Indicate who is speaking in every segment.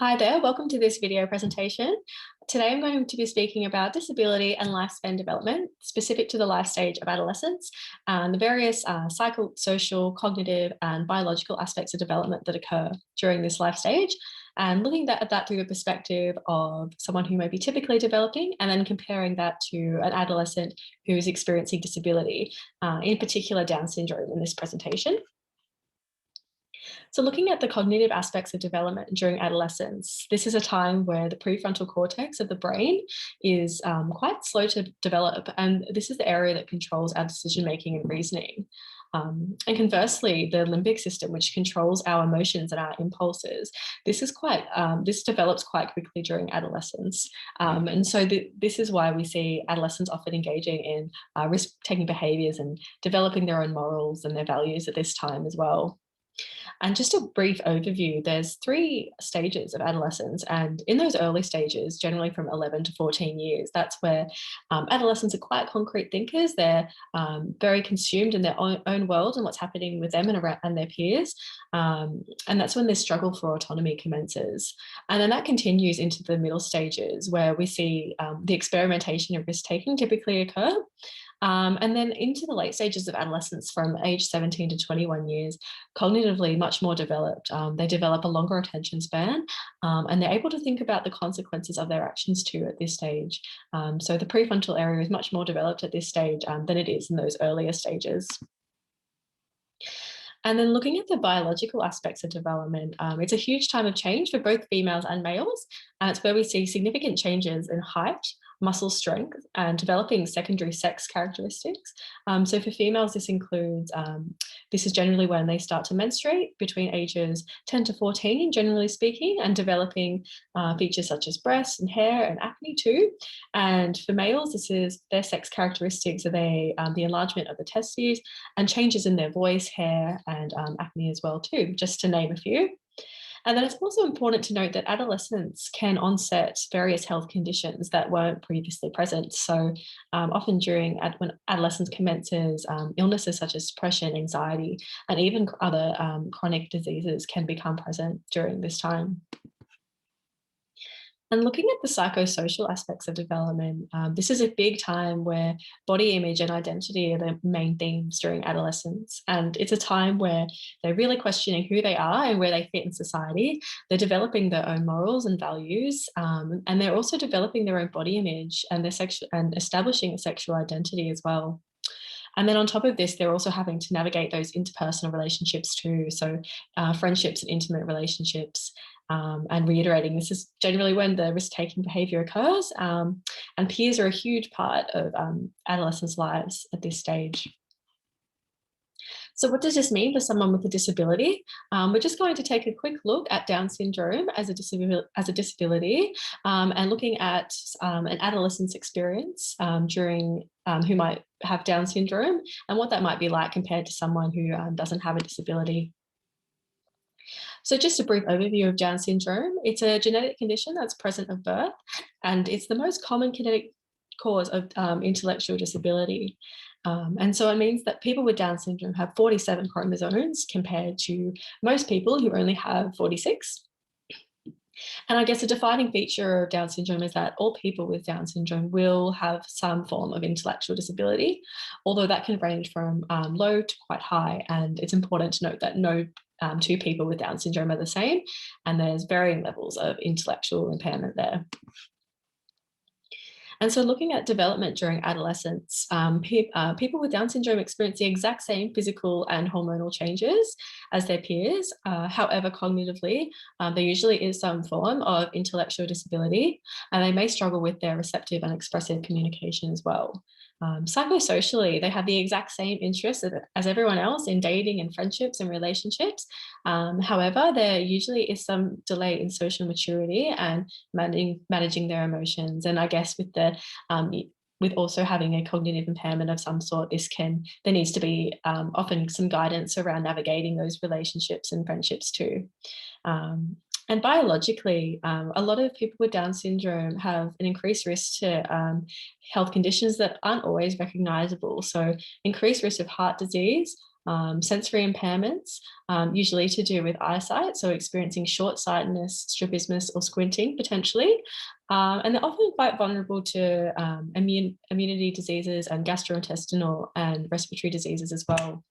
Speaker 1: Hi there, welcome to this video presentation. Today I'm going to be speaking about disability and lifespan development specific to the life stage of adolescence and the various psychosocial, cognitive and biological aspects of development that occur during this life stage, and looking at that through the perspective of someone who may be typically developing and then comparing that to an adolescent who is experiencing disability, in particular Down syndrome in this presentation. So looking at the cognitive aspects of development during adolescence, this is a time where the prefrontal cortex of the brain is quite slow to develop, and this is the area that controls our decision-making and reasoning. And conversely, the limbic system, which controls our emotions and our impulses, this develops quite quickly during adolescence. And so this is why we see adolescents often engaging in risk-taking behaviours and developing their own morals and their values at this time as well. And just a brief overview, there's 3 stages of adolescence, and in those early stages, generally from 11 to 14 years, that's where adolescents are quite concrete thinkers. They're very consumed in their own world and what's happening with them and their peers, and that's when their struggle for autonomy commences. And then that continues into the middle stages, where we see the experimentation and risk-taking typically occur. And then into the late stages of adolescence, from age 17 to 21 years, cognitively much more developed. They develop a longer attention span, and they're able to think about the consequences of their actions too at this stage. So the prefrontal area is much more developed at this stage than it is in those earlier stages. And then looking at the biological aspects of development, it's a huge time of change for both females and males. And it's where we see significant changes in height, muscle strength, and developing secondary sex characteristics. So for females, this is generally when they start to menstruate between ages 10 to 14, generally speaking, and developing features such as breasts and hair and acne too. And for males, this is their sex characteristics, are the enlargement of the testes and changes in their voice, hair, and acne as well too, just to name a few. And then it's also important to note that adolescents can onset various health conditions that weren't previously present. So often when adolescence commences, illnesses such as depression, anxiety, and even other chronic diseases can become present during this time. And looking at the psychosocial aspects of development, this is a big time where body image and identity are the main themes during adolescence. And it's a time where they're really questioning who they are and where they fit in society. They're developing their own morals and values, and they're also developing their own body image and and establishing a sexual identity as well. And then on top of this, they're also having to navigate those interpersonal relationships too. So friendships and intimate relationships, and reiterating, this is generally when the risk-taking behaviour occurs, and peers are a huge part of adolescents' lives at this stage. So what does this mean for someone with a disability? We're just going to take a quick look at Down syndrome as a disability, and looking at an adolescent's experience who might have Down syndrome, and what that might be like compared to someone who doesn't have a disability. So just a brief overview of Down syndrome. It's a genetic condition that's present at birth, and it's the most common genetic cause of intellectual disability. And so it means that people with Down syndrome have 47 chromosomes compared to most people who only have 46. And I guess a defining feature of Down syndrome is that all people with Down syndrome will have some form of intellectual disability, although that can range from low to quite high. And it's important to note that no 2 people with Down syndrome are the same, and there's varying levels of intellectual impairment there. And so looking at development during adolescence, people with Down syndrome experience the exact same physical and hormonal changes as their peers. However, cognitively, there usually is some form of intellectual disability, and they may struggle with their receptive and expressive communication as well. Psychosocially, they have the exact same interests as everyone else in dating and friendships and relationships. However, there usually is some delay in social maturity and managing their emotions. And I guess with also having a cognitive impairment of some sort, there needs to be often some guidance around navigating those relationships and friendships too. And biologically, a lot of people with Down syndrome have an increased risk to health conditions that aren't always recognisable. So increased risk of heart disease, sensory impairments, usually to do with eyesight, so experiencing short-sightedness, strabismus, or squinting potentially. And they're often quite vulnerable to immunity diseases and gastrointestinal and respiratory diseases as well.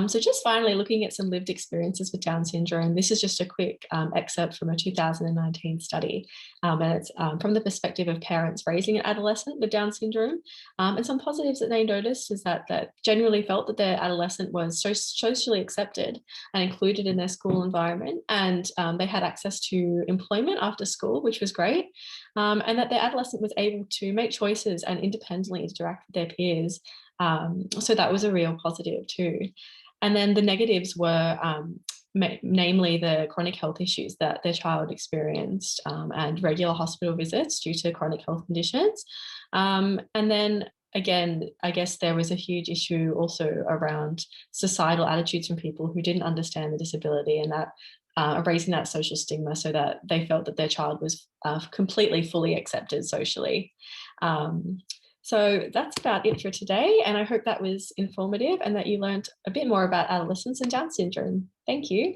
Speaker 1: So just finally looking at some lived experiences with Down syndrome, this is just a quick excerpt from a 2019 study, and it's from the perspective of parents raising an adolescent with Down syndrome. And some positives that they noticed is that generally felt that their adolescent was so socially accepted and included in their school environment, and they had access to employment after school, which was great, and that their adolescent was able to make choices and independently interact with their peers. So that was a real positive too. And then the negatives were namely the chronic health issues that their child experienced, and regular hospital visits due to chronic health conditions. And then again, I guess there was a huge issue also around societal attitudes from people who didn't understand the disability, and that raising that social stigma so that they felt that their child was completely fully accepted socially. Um, so that's about it for today. And I hope that was informative and that you learned a bit more about adolescence and Down syndrome. Thank you.